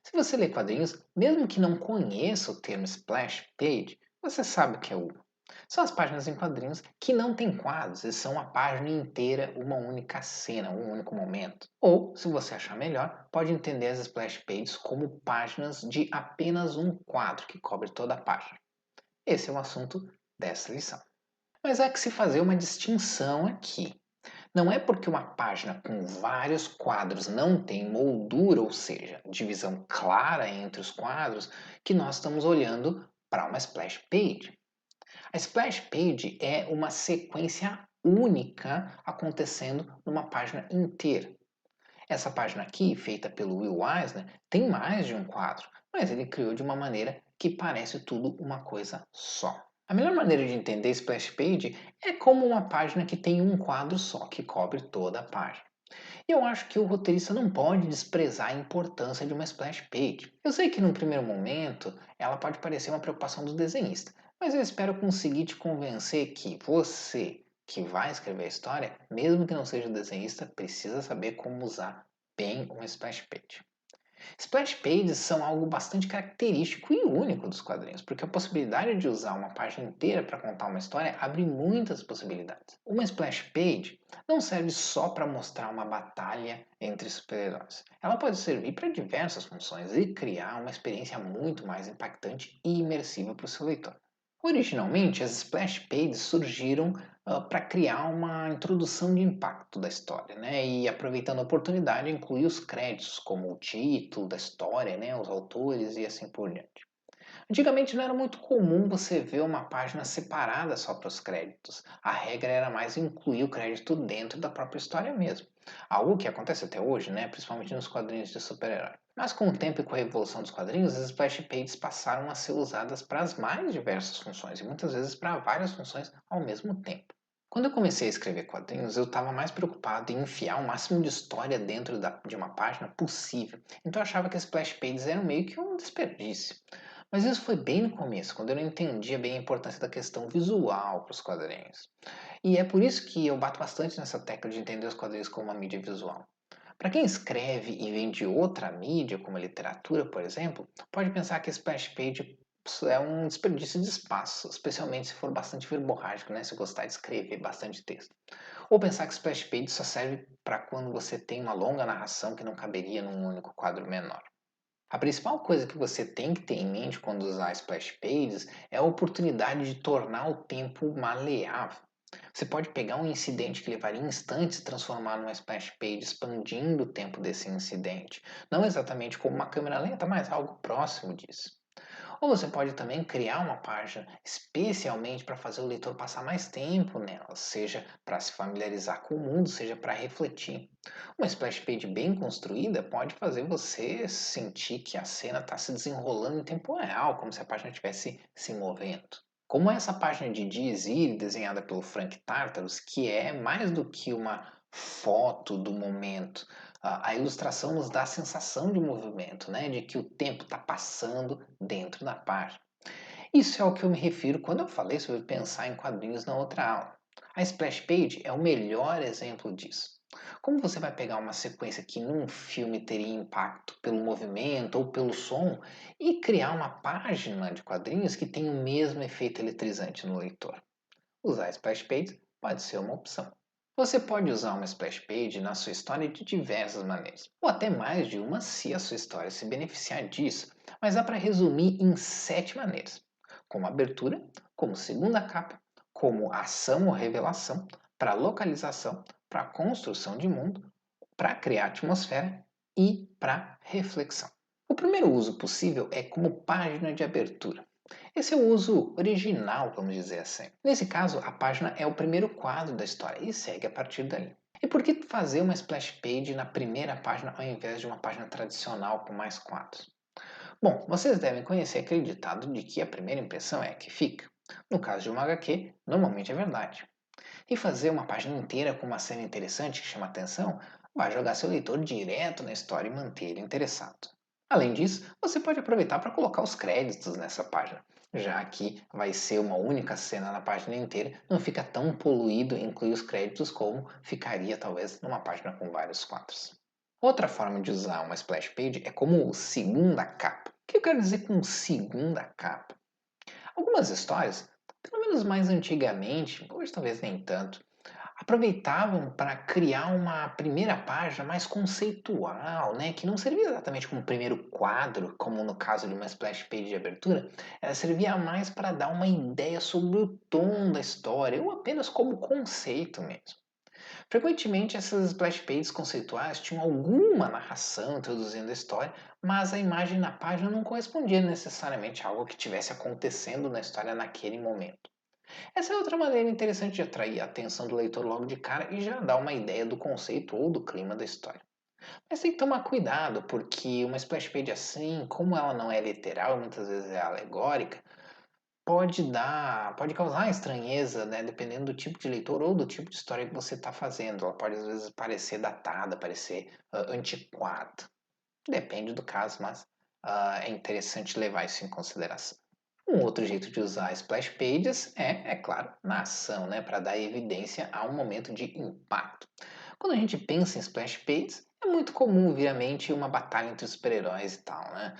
Se você lê quadrinhos, mesmo que não conheça o termo splash page, você sabe o que é uma. São as páginas em quadrinhos que não têm quadros e são a página inteira uma única cena, um único momento. Ou, se você achar melhor, pode entender as splash pages como páginas de apenas um quadro que cobre toda a página. Esse é o assunto dessa lição. Mas há que se fazer uma distinção aqui. Não é porque uma página com vários quadros não tem moldura, ou seja, divisão clara entre os quadros, que nós estamos olhando para uma splash page. A splash page é uma sequência única acontecendo numa página inteira. Essa página aqui, feita pelo Will Eisner, tem mais de um quadro, mas ele criou de uma maneira que parece tudo uma coisa só. A melhor maneira de entender splash page é como uma página que tem um quadro só, que cobre toda a página. E eu acho que o roteirista não pode desprezar a importância de uma splash page. Eu sei que num primeiro momento ela pode parecer uma preocupação do desenhista, mas eu espero conseguir te convencer que você, que vai escrever a história, mesmo que não seja desenhista, precisa saber como usar bem uma splash page. Splash pages são algo bastante característico e único dos quadrinhos, porque a possibilidade de usar uma página inteira para contar uma história abre muitas possibilidades. Uma splash page não serve só para mostrar uma batalha entre super-heróis. Ela pode servir para diversas funções e criar uma experiência muito mais impactante e imersiva para o seu leitor. Originalmente, as splash pages surgiram para criar uma introdução de impacto da história, né? E aproveitando a oportunidade, incluir os créditos, como o título da história, né? Os autores e assim por diante. Antigamente não era muito comum você ver uma página separada só para os créditos. A regra era mais incluir o crédito dentro da própria história mesmo. Algo que acontece até hoje, né? Principalmente nos quadrinhos de super-herói. Mas com o tempo e com a evolução dos quadrinhos, as splash pages passaram a ser usadas para as mais diversas funções e muitas vezes para várias funções ao mesmo tempo. Quando eu comecei a escrever quadrinhos, eu estava mais preocupado em enfiar o máximo de história dentro de uma página possível. Então eu achava que as splash pages eram meio que um desperdício. Mas isso foi bem no começo, quando eu não entendia bem a importância da questão visual para os quadrinhos. E é por isso que eu bato bastante nessa tecla de entender os quadrinhos como uma mídia visual. Para quem escreve e vem de outra mídia, como a literatura, por exemplo, pode pensar que splash page é um desperdício de espaço, especialmente se for bastante verborrágico, né? Se gostar de escrever bastante texto. Ou pensar que splash page só serve para quando você tem uma longa narração que não caberia num único quadro menor. A principal coisa que você tem que ter em mente quando usar splash pages é a oportunidade de tornar o tempo maleável. Você pode pegar um incidente que levaria instantes e transformar numa splash page, expandindo o tempo desse incidente. Não exatamente como uma câmera lenta, mas algo próximo disso. Ou você pode também criar uma página especialmente para fazer o leitor passar mais tempo nela, seja para se familiarizar com o mundo, seja para refletir. Uma splash page bem construída pode fazer você sentir que a cena está se desenrolando em tempo real, como se a página estivesse se movendo. Como essa página de Diz Irae, desenhada pelo Frank Tartaros, que é mais do que uma foto do momento, a ilustração nos dá a sensação de movimento, né? De que o tempo está passando dentro da página. Isso é ao que eu me refiro quando eu falei sobre pensar em quadrinhos na outra aula. A splash page é o melhor exemplo disso. Como você vai pegar uma sequência que num filme teria impacto pelo movimento ou pelo som e criar uma página de quadrinhos que tem o mesmo efeito eletrizante no leitor? Usar splash page pode ser uma opção. Você pode usar uma splash page na sua história de diversas maneiras, ou até mais de uma se a sua história se beneficiar disso, mas dá para resumir em 7 maneiras: como abertura, como segunda capa, como ação ou revelação, para localização, para construção de mundo, para criar atmosfera e para reflexão. O primeiro uso possível é como página de abertura. Esse é o uso original, vamos dizer assim. Nesse caso, a página é o primeiro quadro da história e segue a partir dali. E por que fazer uma splash page na primeira página ao invés de uma página tradicional com mais quadros? Bom, vocês devem conhecer aquele ditado de que a primeira impressão é a que fica. No caso de uma HQ, normalmente é verdade. E fazer uma página inteira com uma cena interessante que chama atenção vai jogar seu leitor direto na história e manter ele interessado. Além disso, você pode aproveitar para colocar os créditos nessa página, já que vai ser uma única cena na página inteira, não fica tão poluído incluir os créditos como ficaria talvez numa página com vários quadros. Outra forma de usar uma splash page é como segunda capa. O que eu quero dizer com segunda capa? Algumas histórias, pelo menos mais antigamente, hoje talvez nem tanto, aproveitavam para criar uma primeira página mais conceitual, né? Que não servia exatamente como primeiro quadro, como no caso de uma splash page de abertura, ela servia mais para dar uma ideia sobre o tom da história, ou apenas como conceito mesmo. Frequentemente, essas splash pages conceituais tinham alguma narração introduzindo a história, mas a imagem na página não correspondia necessariamente a algo que estivesse acontecendo na história naquele momento. Essa é outra maneira interessante de atrair a atenção do leitor logo de cara e já dar uma ideia do conceito ou do clima da história. Mas tem que tomar cuidado, porque uma splash page assim, como ela não é literal, muitas vezes é alegórica, pode causar estranheza, né, dependendo do tipo de leitor ou do tipo de história que você está fazendo. Ela pode às vezes parecer datada, parecer antiquada. Depende do caso, mas é interessante levar isso em consideração. Um outro jeito de usar splash pages é claro, na ação, né, para dar evidência a um momento de impacto. Quando a gente pensa em splash pages, é muito comum vir à mente uma batalha entre super-heróis e tal, né?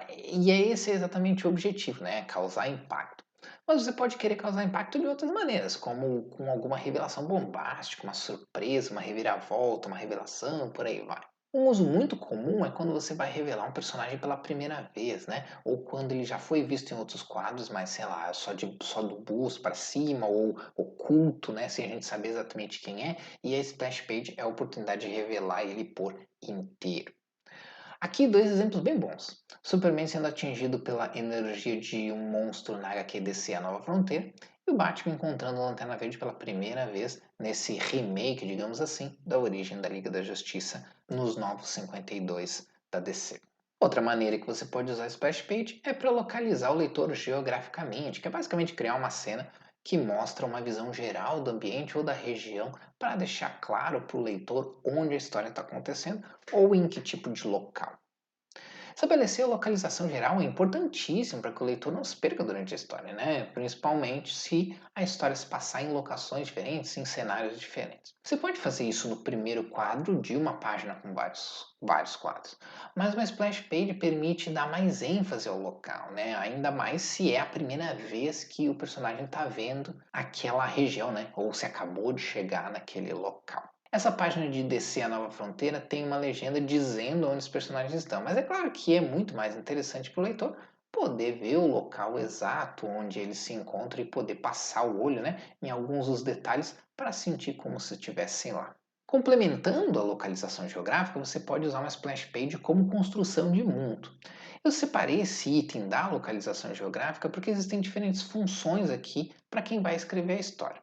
E é esse exatamente o objetivo, né? Causar impacto. Mas você pode querer causar impacto de outras maneiras, como com alguma revelação bombástica, uma surpresa, uma reviravolta, uma revelação, por aí vai. Um uso muito comum é quando você vai revelar um personagem pela primeira vez, né? Ou quando ele já foi visto em outros quadros, mas sei lá, só do busto para cima, ou oculto, né? Sem a gente saber exatamente quem é. E a splash page é a oportunidade de revelar ele por inteiro. Aqui dois exemplos bem bons. Superman sendo atingido pela energia de um monstro na HQ DC A Nova Fronteira e o Batman encontrando a Lanterna Verde pela primeira vez nesse remake, digamos assim, da origem da Liga da Justiça nos Novos 52 da DC. Outra maneira que você pode usar a Splash Page é para localizar o leitor geograficamente, que é basicamente criar uma cena que mostra uma visão geral do ambiente ou da região para deixar claro para o leitor onde a história está acontecendo ou em que tipo de local. Estabelecer a localização geral é importantíssimo para que o leitor não se perca durante a história, né? Principalmente se a história se passar em locações diferentes, em cenários diferentes. Você pode fazer isso no primeiro quadro de uma página com vários quadros, mas uma splash page permite dar mais ênfase ao local, né? Ainda mais se é a primeira vez que o personagem está vendo aquela região, né? Ou se acabou de chegar naquele local. Essa página de descer a Nova Fronteira tem uma legenda dizendo onde os personagens estão, mas é claro que é muito mais interessante para o leitor poder ver o local exato onde eles se encontram e poder passar o olho, né, em alguns dos detalhes para sentir como se estivessem lá. Complementando a localização geográfica, você pode usar uma splash page como construção de mundo. Eu separei esse item da localização geográfica porque existem diferentes funções aqui para quem vai escrever a história.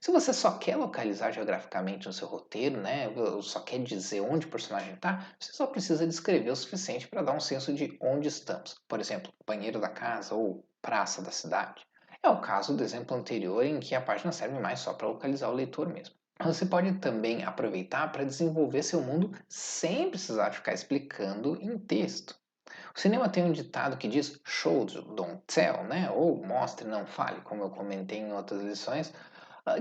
Se você só quer localizar geograficamente no seu roteiro, né, ou só quer dizer onde o personagem está, você só precisa descrever o suficiente para dar um senso de onde estamos. Por exemplo, banheiro da casa ou praça da cidade. É o caso do exemplo anterior em que a página serve mais só para localizar o leitor mesmo. Você pode também aproveitar para desenvolver seu mundo sem precisar ficar explicando em texto. O cinema tem um ditado que diz show don't tell, né? Ou mostre, não fale, como eu comentei em outras lições,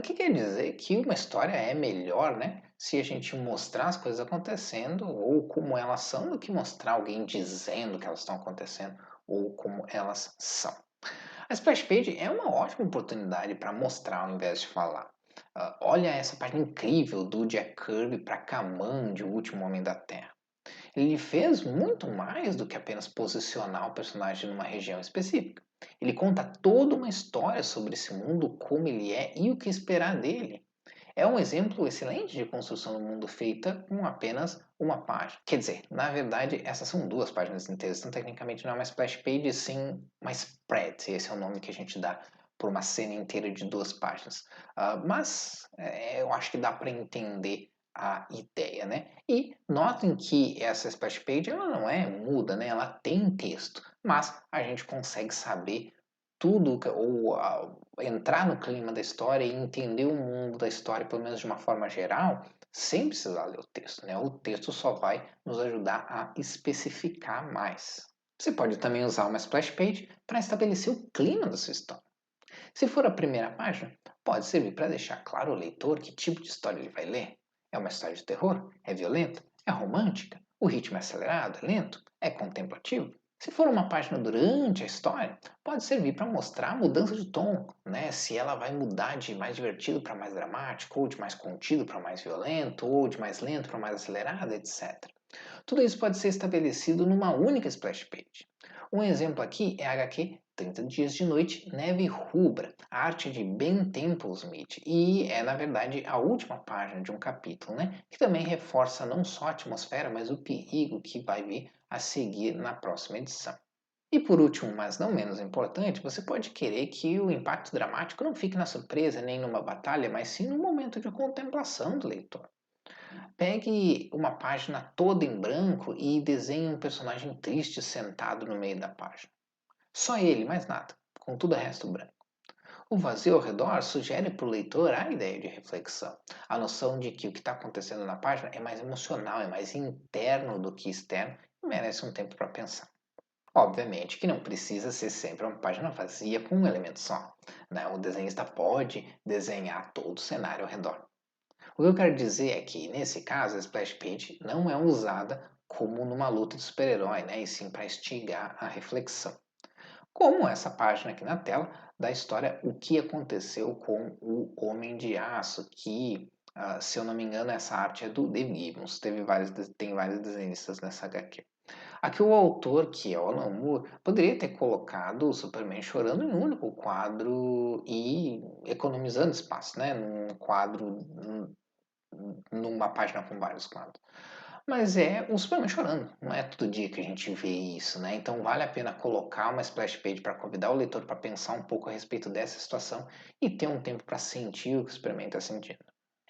que quer dizer que uma história é melhor, né, se a gente mostrar as coisas acontecendo ou como elas são, do que mostrar alguém dizendo que elas estão acontecendo ou como elas são. A splash page é uma ótima oportunidade para mostrar ao invés de falar. Olha essa página incrível do Jack Kirby para Kamandi, o último homem da Terra. Ele fez muito mais do que apenas posicionar o personagem numa região específica. Ele conta toda uma história sobre esse mundo, como ele é e o que esperar dele. É um exemplo excelente de construção do mundo feita com apenas uma página. Quer dizer, na verdade, essas são duas páginas inteiras, então tecnicamente não é uma splash page, sim uma spread. Esse é o nome que a gente dá por uma cena inteira de duas páginas. Mas eu acho que dá para entender a ideia, né? E notem que essa splash page ela não é muda, né? Ela tem texto, mas a gente consegue saber tudo ou entrar no clima da história e entender o mundo da história, pelo menos de uma forma geral, sem precisar ler o texto, né? O texto só vai nos ajudar a especificar mais. Você pode também usar uma splash page para estabelecer o clima da sua história. Se for a primeira página, pode servir para deixar claro ao leitor que tipo de história ele vai ler. É uma história de terror? É violenta? É romântica? O ritmo é acelerado? É lento? É contemplativo? Se for uma página durante a história, pode servir para mostrar a mudança de tom, né? Se ela vai mudar de mais divertido para mais dramático, ou de mais contido para mais violento, ou de mais lento para mais acelerado, etc. Tudo isso pode ser estabelecido numa única splash page. Um exemplo aqui é a HQ 30 Dias de Noite, Neve Rubra, a arte de Ben Temple-Smith, e é, na verdade, a última página de um capítulo, né? Que também reforça não só a atmosfera, mas o perigo que vai vir a seguir na próxima edição. E por último, mas não menos importante, você pode querer que o impacto dramático não fique na surpresa nem numa batalha, mas sim no momento de contemplação do leitor. Pegue uma página toda em branco e desenhe um personagem triste sentado no meio da página. Só ele, mais nada, com tudo o resto branco. O vazio ao redor sugere para o leitor a ideia de reflexão, a noção de que o que está acontecendo na página é mais emocional, é mais interno do que externo e merece um tempo para pensar. Obviamente que não precisa ser sempre uma página vazia com um elemento só, né? O desenhista pode desenhar todo o cenário ao redor. O que eu quero dizer é que, nesse caso, a splash page não é usada como numa luta de super-herói, né? E sim para instigar a reflexão. Como essa página aqui na tela da história O que aconteceu com o Homem de Aço, que, se eu não me engano, essa arte é do Dave Gibbons. Tem vários desenhistas nessa HQ. Aqui o autor, que é o Alan Moore, poderia ter colocado o Superman chorando em um único quadro e economizando espaço, né? Num quadro, numa página com vários quadros. Mas é o Superman chorando, não é todo dia que a gente vê isso, né? Então vale a pena colocar uma splash page para convidar o leitor para pensar um pouco a respeito dessa situação e ter um tempo para sentir o que o Superman está sentindo.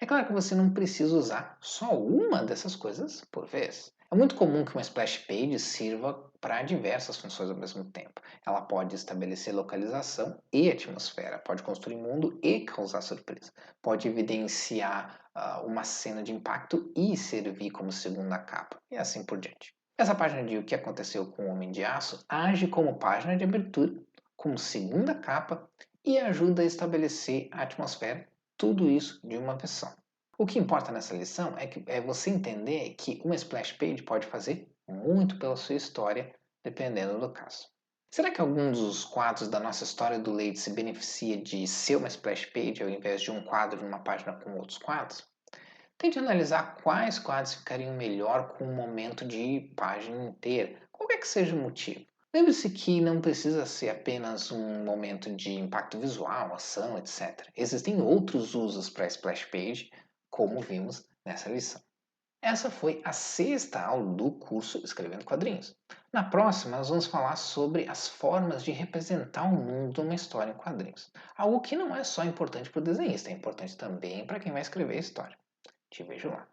É claro que você não precisa usar só uma dessas coisas por vez. É muito comum que uma splash page sirva para diversas funções ao mesmo tempo. Ela pode estabelecer localização e atmosfera, pode construir mundo e causar surpresa, pode evidenciar uma cena de impacto e servir como segunda capa, e assim por diante. Essa página de O que aconteceu com o Homem de Aço age como página de abertura, como segunda capa e ajuda a estabelecer a atmosfera, tudo isso de uma vez só. O que importa nessa lição é você entender que uma splash page pode fazer muito pela sua história, dependendo do caso. Será que algum dos quadros da nossa história do leite se beneficia de ser uma splash page ao invés de um quadro numa página com outros quadros? Tente analisar quais quadros ficariam melhor com um momento de página inteira, qualquer que seja o motivo. Lembre-se que não precisa ser apenas um momento de impacto visual, ação, etc. Existem outros usos para a splash page, como vimos nessa lição. Essa foi a sexta aula do curso Escrevendo Quadrinhos. Na próxima, nós vamos falar sobre as formas de representar o mundo de uma história em quadrinhos. Algo que não é só importante para o desenhista, é importante também para quem vai escrever a história. Te vejo lá.